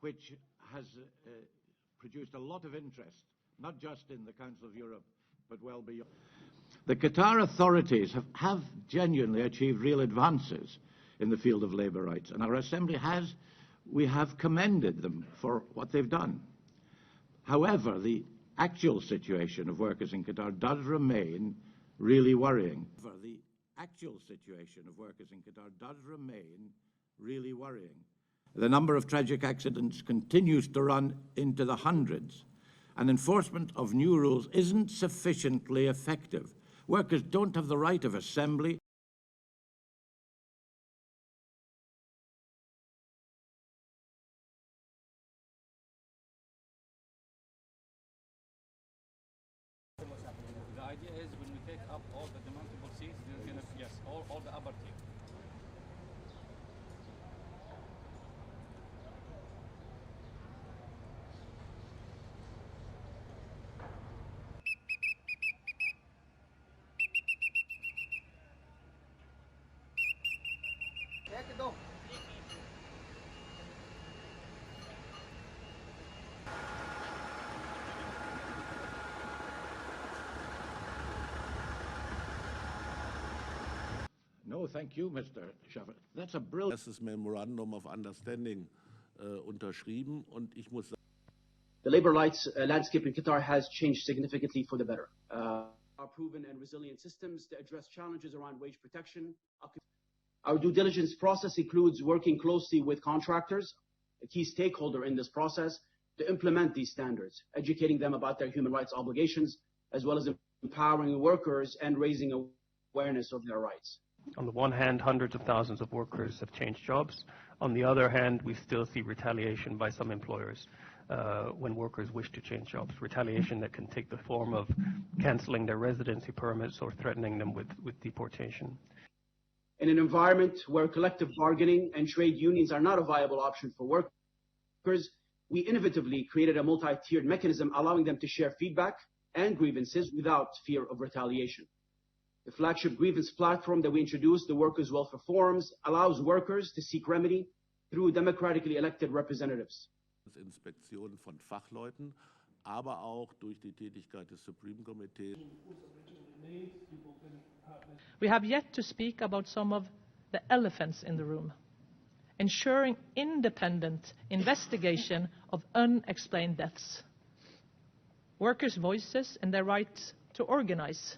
which has produced a lot of interest, not just in the Council of Europe, but well beyond. The Qatar authorities have genuinely achieved real advances in the field of labour rights, and our Assembly we have commended them for what they've done. However, the actual situation of workers in Qatar does remain really worrying. The actual situation of workers in Qatar does remain really worrying. The number of tragic accidents continues to run into the hundreds, and enforcement of new rules isn't sufficiently effective. Workers don't have the right of assembly. The idea is when we take up all the demountable seats, they're going to, yes, all the upper tier. No, thank you, Mr. Schaffer. That's a brilliant. Erstes Memorandum of Understanding unterschrieben und ich muss. The labor rights landscape in Qatar has changed significantly for the better. Our proven and resilient systems to address challenges around wage protection. Our due diligence process includes working closely with contractors, a key stakeholder in this process, to implement these standards, educating them about their human rights obligations, as well as empowering workers and raising awareness of their rights. On the one hand, hundreds of thousands of workers have changed jobs. On the other hand, we still see retaliation by some employers when workers wish to change jobs. Retaliation that can take the form of canceling their residency permits or threatening them with deportation. In an environment where collective bargaining and trade unions are not a viable option for workers, we innovatively created a multi-tiered mechanism allowing them to share feedback and grievances without fear of retaliation. The flagship grievance platform that we introduced, the Workers' Welfare Forums, allows workers to seek remedy through democratically elected representatives. Inspektionen von Fachleuten, aber auch durch die Tätigkeit des Supreme Committee. We have yet to speak about some of the elephants in the room. Ensuring independent investigation of unexplained deaths. Workers' voices and their right to organize.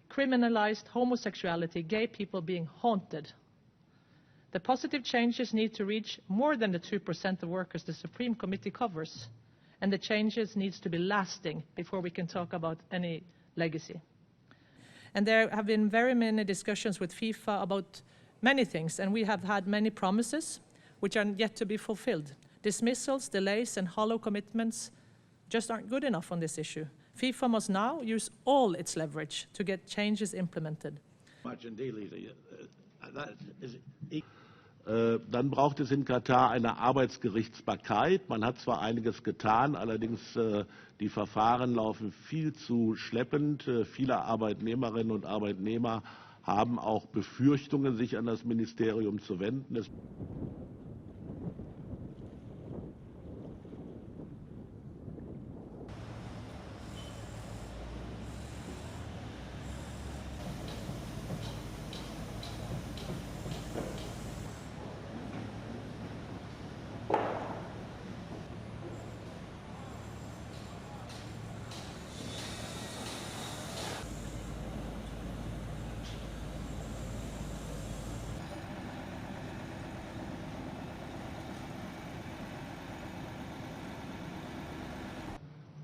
Criminalized homosexuality, gay people being haunted. The positive changes need to reach more than the 2% of workers the Supreme Committee covers, and the changes needs to be lasting before we can talk about any legacy. And there have been very many discussions with FIFA about many things, and we have had many promises which are yet to be fulfilled. Dismissals, delays, and hollow commitments just aren't good enough on this issue. FIFA must now use all its leverage to get changes implemented. Dann braucht es in Katar eine Arbeitsgerichtsbarkeit. Man hat zwar einiges getan, allerdings die Verfahren laufen viel zu schleppend. Viele Arbeitnehmerinnen und Arbeitnehmer haben auch Befürchtungen, sich an das Ministerium zu wenden.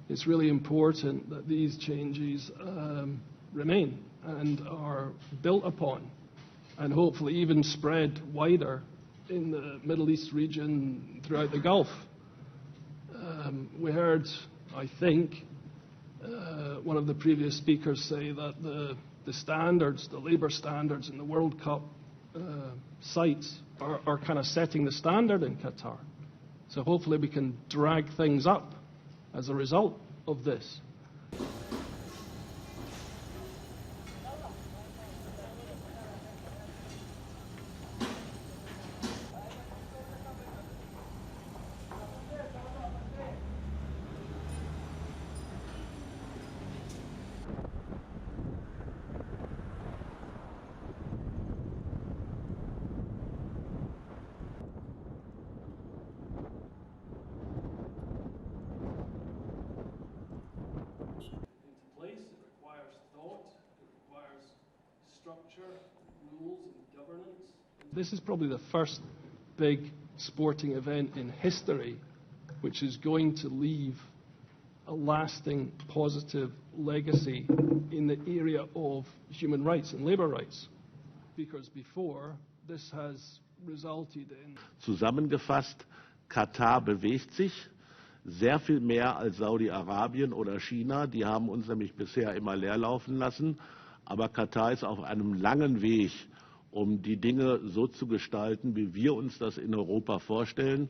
It's really important that these changes remain and are built upon and hopefully even spread wider in the Middle East region throughout the Gulf. We heard, I think, one of the previous speakers say that the standards, the labour standards in the World Cup sites are kind of setting the standard in Qatar. So hopefully we can drag things up as a result of this. structure, rules, and governance. This is probably the first big sporting event in history which is going to leave a lasting positive legacy in the area of human rights and labor rights. Because before, this has resulted in... Zusammengefasst, Katar bewegt sich sehr viel mehr als Saudi-Arabien oder China. Die haben uns nämlich bisher immer leer laufen lassen. Aber Katar ist auf einem langen Weg, um die Dinge so zu gestalten, wie wir uns das in Europa vorstellen.